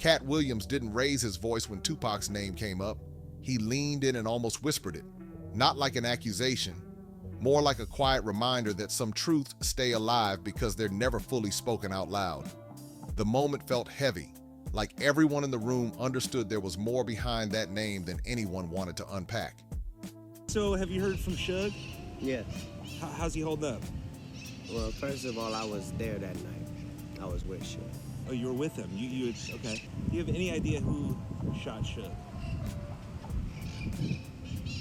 Katt Williams didn't raise his voice when Tupac's name came up. He leaned in and almost whispered it, not like an accusation, more like a quiet reminder that some truths stay alive because they're never fully spoken out loud. The moment felt heavy, like everyone in the room understood there was more behind that name than anyone wanted to unpack. So, have you heard from Suge? Yes. How's he holding up? Well, first of all, I was there that night. I was with Suge. Oh, you were with him. Okay. Do you have any idea who shot Suge?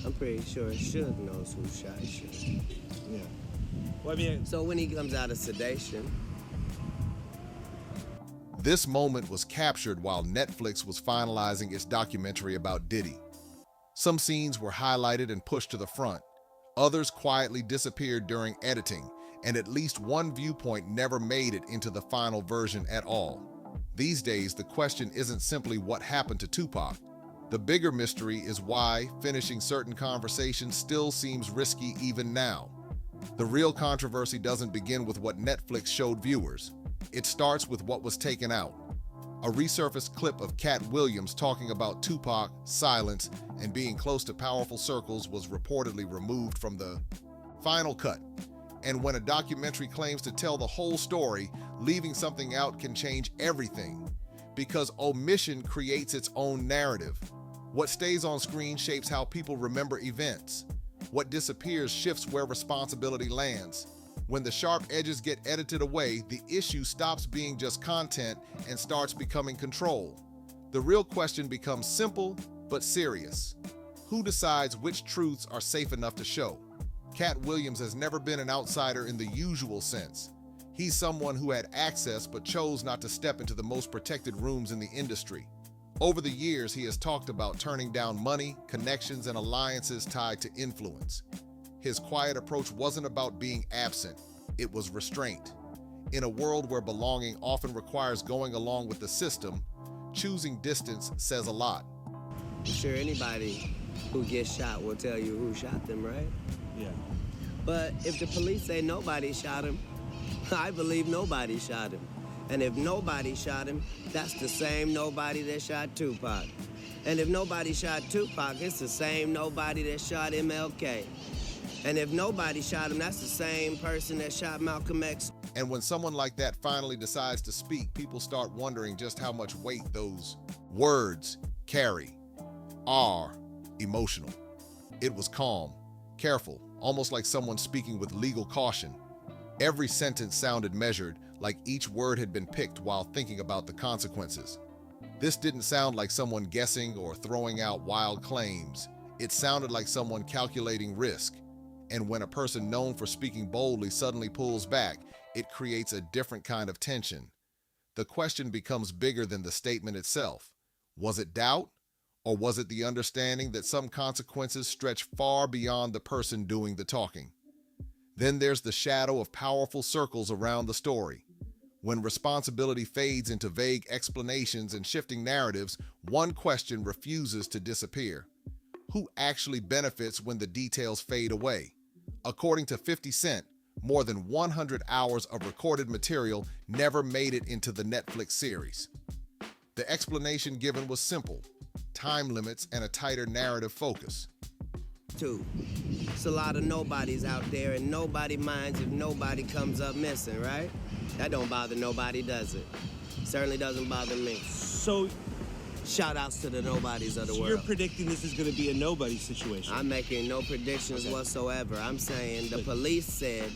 I'm pretty sure Suge knows who shot Suge. Yeah. Well, I mean... So when he comes out of sedation... This moment was captured while Netflix was finalizing its documentary about Diddy. Some scenes were highlighted and pushed to the front. Others quietly disappeared during editing, and at least one viewpoint never made it into the final version at all. These days, the question isn't simply what happened to Tupac. The bigger mystery is why finishing certain conversations still seems risky even now. The real controversy doesn't begin with what Netflix showed viewers. It starts with what was taken out. A resurfaced clip of Katt Williams talking about Tupac, silence, and being close to powerful circles was reportedly removed from the final cut. And when a documentary claims to tell the whole story, leaving something out can change everything, because omission creates its own narrative. What stays on screen shapes how people remember events. What disappears shifts where responsibility lands. When the sharp edges get edited away, the issue stops being just content and starts becoming control. The real question becomes simple but serious. Who decides which truths are safe enough to show? Katt Williams has never been an outsider in the usual sense. He's someone who had access but chose not to step into the most protected rooms in the industry. Over the years, he has talked about turning down money, connections, and alliances tied to influence. His quiet approach wasn't about being absent, it was restraint. In a world where belonging often requires going along with the system, choosing distance says a lot. I'm sure anybody who gets shot will tell you who shot them, right? Yeah. But if the police say nobody shot him, I believe nobody shot him. And if nobody shot him, that's the same nobody that shot Tupac. And if nobody shot Tupac, it's the same nobody that shot MLK. And if nobody shot him, that's the same person that shot Malcolm X. And when someone like that finally decides to speak, people start wondering just how much weight those words carry. Are emotional. It was calm, careful, almost like someone speaking with legal caution. Every sentence sounded measured, like each word had been picked while thinking about the consequences. This didn't sound like someone guessing or throwing out wild claims. It sounded like someone calculating risk. And when a person known for speaking boldly suddenly pulls back, it creates a different kind of tension. The question becomes bigger than the statement itself. Was it doubt? Or was it the understanding that some consequences stretch far beyond the person doing the talking? Then there's the shadow of powerful circles around the story. When responsibility fades into vague explanations and shifting narratives, one question refuses to disappear. Who actually benefits when the details fade away? According to 50 Cent, more than 100 hours of recorded material never made it into the Netflix series. The explanation given was simple: time limits and a tighter narrative focus. Too. It's a lot of nobodies out there, and nobody minds if nobody comes up missing, right? That don't bother nobody, does it? Certainly doesn't bother me. So, shout outs to the nobodies of the world. You're predicting this is going to be a nobody situation? I'm making no predictions whatsoever. I'm saying the police said.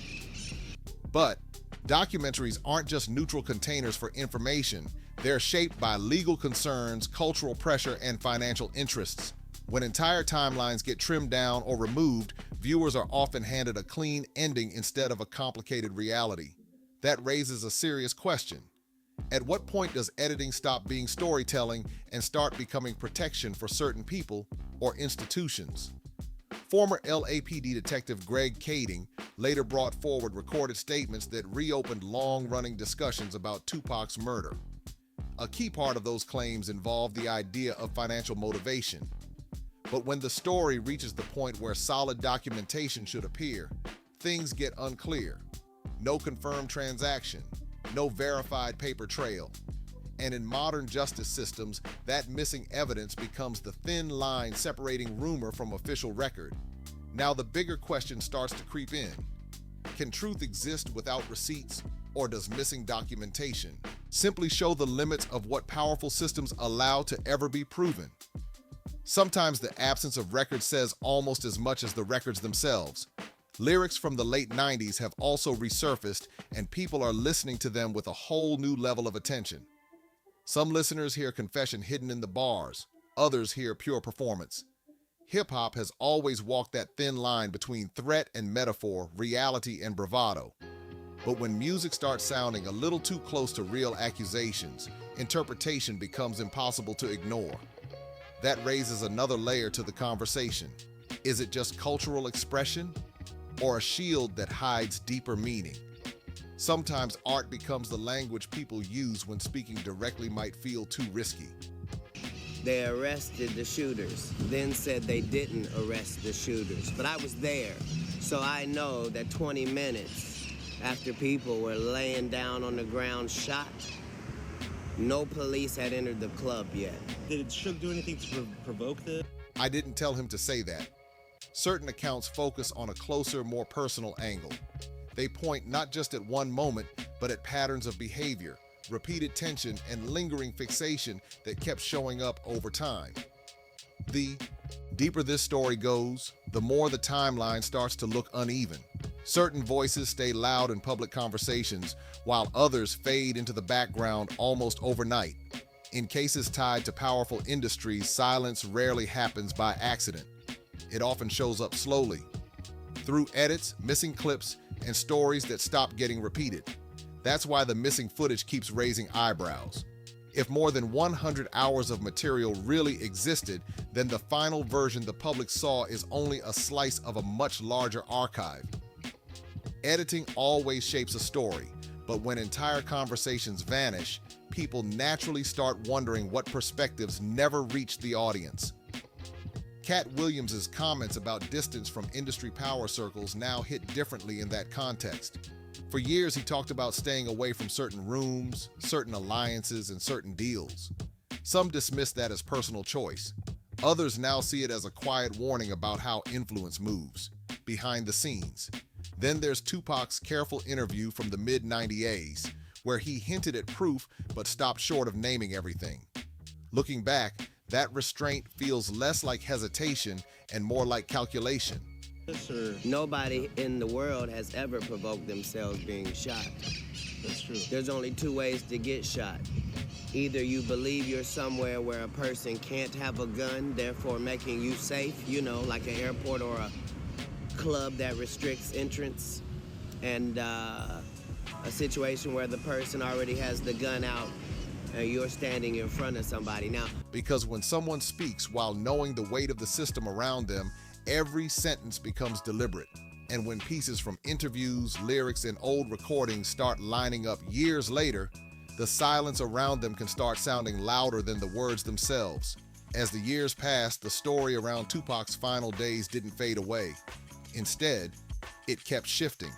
But documentaries aren't just neutral containers for information. They're shaped by legal concerns, cultural pressure, and financial interests. When entire timelines get trimmed down or removed, viewers are often handed a clean ending instead of a complicated reality. That raises a serious question. At what point does editing stop being storytelling and start becoming protection for certain people or institutions? Former LAPD detective Greg Kading later brought forward recorded statements that reopened long-running discussions about Tupac's murder. A key part of those claims involved the idea of financial motivation. But when the story reaches the point where solid documentation should appear, things get unclear. No confirmed transaction, no verified paper trail. And in modern justice systems, that missing evidence becomes the thin line separating rumor from official record. Now the bigger question starts to creep in. Can truth exist without receipts, or does missing documentation simply show the limits of what powerful systems allow to ever be proven? Sometimes the absence of records says almost as much as the records themselves. Lyrics from the late 90s have also resurfaced, and people are listening to them with a whole new level of attention. Some listeners hear confession hidden in the bars, others hear pure performance. Hip-hop has always walked that thin line between threat and metaphor, reality and bravado. But when music starts sounding a little too close to real accusations, interpretation becomes impossible to ignore. That raises another layer to the conversation. Is it just cultural expression, or a shield that hides deeper meaning? Sometimes art becomes the language people use when speaking directly might feel too risky. They arrested the shooters, then said they didn't arrest the shooters. But I was there, so I know that 20 minutes after people were laying down on the ground shot, no police had entered the club yet. Did Suge do anything to provoke this? I didn't tell him to say that. Certain accounts focus on a closer, more personal angle. They point not just at one moment, but at patterns of behavior, repeated tension, and lingering fixation that kept showing up over time. The deeper this story goes, the more the timeline starts to look uneven. Certain voices stay loud in public conversations, while others fade into the background almost overnight. In cases tied to powerful industries, silence rarely happens by accident. It often shows up slowly, through edits, missing clips, and stories that stop getting repeated. That's why the missing footage keeps raising eyebrows. If more than 100 hours of material really existed, then the final version the public saw is only a slice of a much larger archive. Editing always shapes a story, but when entire conversations vanish, people naturally start wondering what perspectives never reached the audience. Katt Williams' comments about distance from industry power circles now hit differently in that context. For years, he talked about staying away from certain rooms, certain alliances, and certain deals. Some dismissed that as personal choice. Others now see it as a quiet warning about how influence moves, behind the scenes. Then there's Tupac's careful interview from the mid-90s, where he hinted at proof but stopped short of naming everything. Looking back, that restraint feels less like hesitation and more like calculation. Nobody in the world has ever provoked themselves being shot. That's true. There's only two ways to get shot. Either you believe you're somewhere where a person can't have a gun, therefore making you safe, like an airport or a club that restricts entrance, and a situation where the person already has the gun out and you're standing in front of somebody. Now, because when someone speaks while knowing the weight of the system around them, every sentence becomes deliberate. And when pieces from interviews, lyrics, and old recordings start lining up years later, the silence around them can start sounding louder than the words themselves. As the years passed, the story around Tupac's final days didn't fade away. Instead, it kept shifting.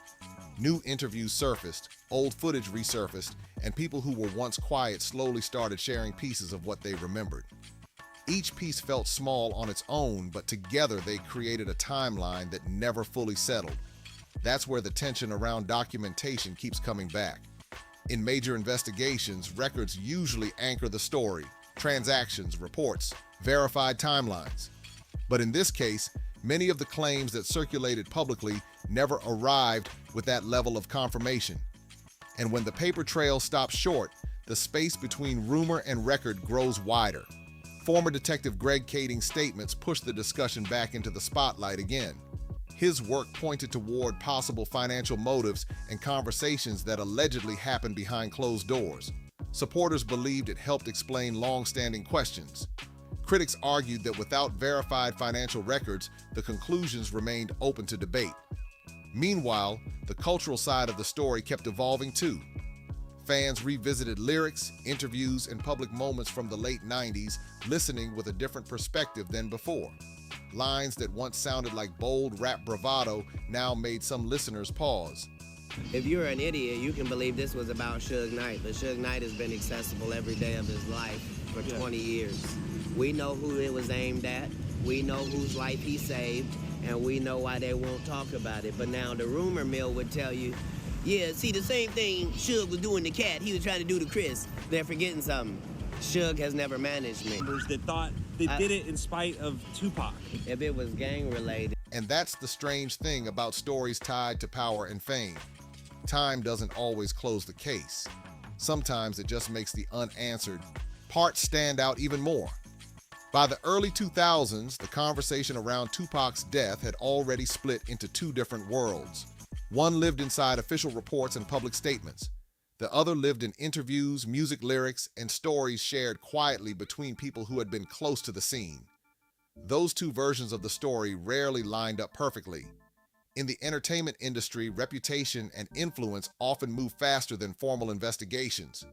New interviews surfaced, old footage resurfaced, and people who were once quiet slowly started sharing pieces of what they remembered. Each piece felt small on its own, but together they created a timeline that never fully settled. That's where the tension around documentation keeps coming back. In major investigations, records usually anchor the story: transactions, reports, verified timelines. But in this case, many of the claims that circulated publicly never arrived with that level of confirmation. And when the paper trail stops short, the space between rumor and record grows wider. Former Detective Greg Kading's statements pushed the discussion back into the spotlight again. His work pointed toward possible financial motives and conversations that allegedly happened behind closed doors. Supporters believed it helped explain long-standing questions. Critics argued that without verified financial records, the conclusions remained open to debate. Meanwhile, the cultural side of the story kept evolving too. Fans revisited lyrics, interviews, and public moments from the late 90s, listening with a different perspective than before. Lines that once sounded like bold rap bravado now made some listeners pause. If you're an idiot, you can believe this was about Suge Knight, but Suge Knight has been accessible every day of his life for 20 years. We know who it was aimed at, we know whose life he saved, and we know why they won't talk about it. But now the rumor mill would tell you, yeah, see, the same thing Suge was doing to Katt, he was trying to do to Chris. They're forgetting something. Suge has never managed me. That thought they did it in spite of Tupac. If it was gang-related. And that's the strange thing about stories tied to power and fame. Time doesn't always close the case. Sometimes it just makes the unanswered parts stand out even more. By the early 2000s, the conversation around Tupac's death had already split into two different worlds. One lived inside official reports and public statements. The other lived in interviews, music lyrics, and stories shared quietly between people who had been close to the scene. Those two versions of the story rarely lined up perfectly. In the entertainment industry, reputation and influence often move faster than formal investigations.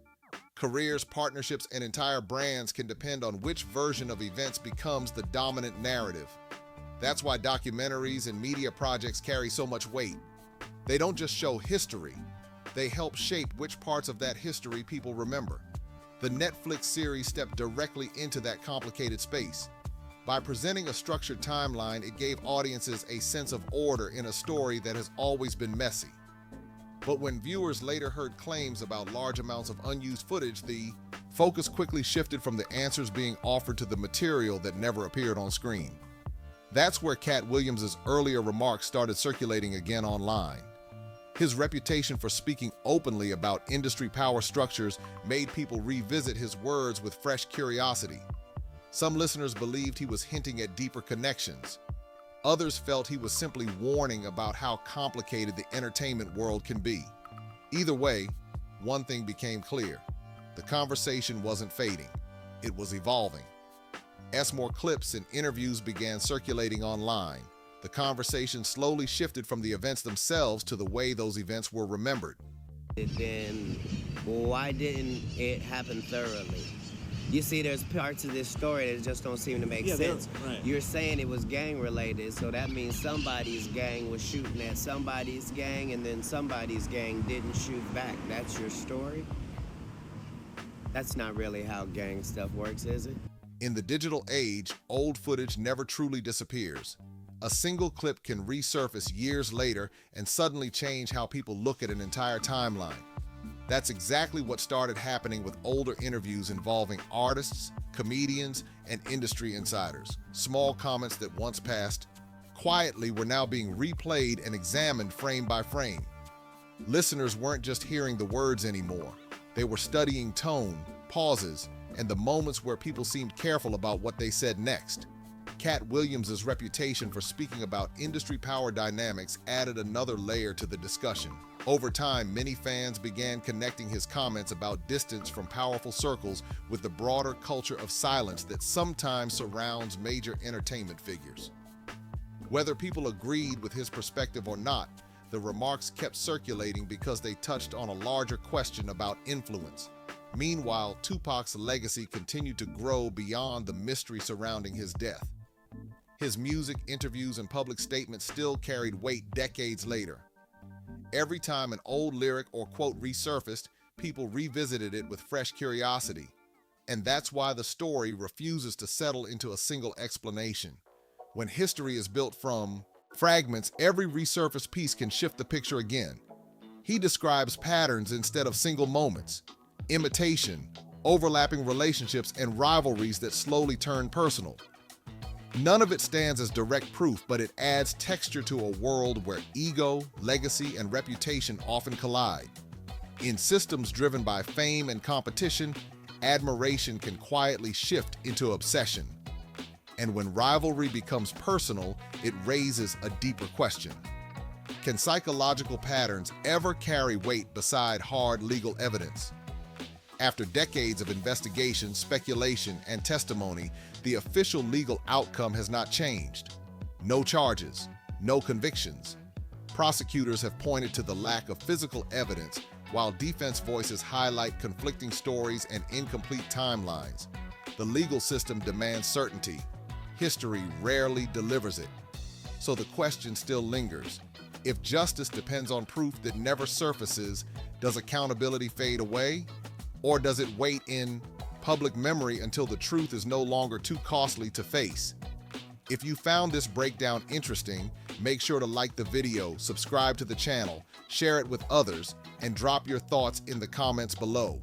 Careers, partnerships, and entire brands can depend on which version of events becomes the dominant narrative. That's why documentaries and media projects carry so much weight. They don't just show history, they help shape which parts of that history people remember. The Netflix series stepped directly into that complicated space. By presenting a structured timeline, it gave audiences a sense of order in a story that has always been messy. But when viewers later heard claims about large amounts of unused footage, the focus quickly shifted from the answers being offered to the material that never appeared on screen. That's where Katt Williams' earlier remarks started circulating again online. His reputation for speaking openly about industry power structures made people revisit his words with fresh curiosity. Some listeners believed he was hinting at deeper connections. Others felt he was simply warning about how complicated the entertainment world can be. Either way, one thing became clear. The conversation wasn't fading. It was evolving. As more clips and interviews began circulating online, the conversation slowly shifted from the events themselves to the way those events were remembered. Then why didn't it happen thoroughly? You see, there's parts of this story that just don't seem to make sense. Right. You're saying it was gang-related, so that means somebody's gang was shooting at somebody's gang, and then somebody's gang didn't shoot back. That's your story? That's not really how gang stuff works, is it? In the digital age, old footage never truly disappears. A single clip can resurface years later and suddenly change how people look at an entire timeline. That's exactly what started happening with older interviews involving artists, comedians, and industry insiders. Small comments that once passed quietly were now being replayed and examined frame by frame. Listeners weren't just hearing the words anymore. They were studying tone, pauses, and the moments where people seemed careful about what they said next. Katt Williams' reputation for speaking about industry power dynamics added another layer to the discussion. Over time, many fans began connecting his comments about distance from powerful circles with the broader culture of silence that sometimes surrounds major entertainment figures. Whether people agreed with his perspective or not, the remarks kept circulating because they touched on a larger question about influence. Meanwhile, Tupac's legacy continued to grow beyond the mystery surrounding his death. His music, interviews, and public statements still carried weight decades later. Every time an old lyric or quote resurfaced, people revisited it with fresh curiosity. And that's why the story refuses to settle into a single explanation. When history is built from fragments, every resurfaced piece can shift the picture again. He describes patterns instead of single moments, imitation, overlapping relationships, and rivalries that slowly turn personal. None of it stands as direct proof, but it adds texture to a world where ego, legacy, and reputation often collide. In systems driven by fame and competition, admiration can quietly shift into obsession. And when rivalry becomes personal, it raises a deeper question. Can psychological patterns ever carry weight beside hard legal evidence? After decades of investigation, speculation, and testimony, the official legal outcome has not changed. No charges, no convictions. Prosecutors have pointed to the lack of physical evidence, while defense voices highlight conflicting stories and incomplete timelines. The legal system demands certainty. History rarely delivers it. So the question still lingers. If justice depends on proof that never surfaces, does accountability fade away? Or does it wait in public memory until the truth is no longer too costly to face? If you found this breakdown interesting, make sure to like the video, subscribe to the channel, share it with others, and drop your thoughts in the comments below.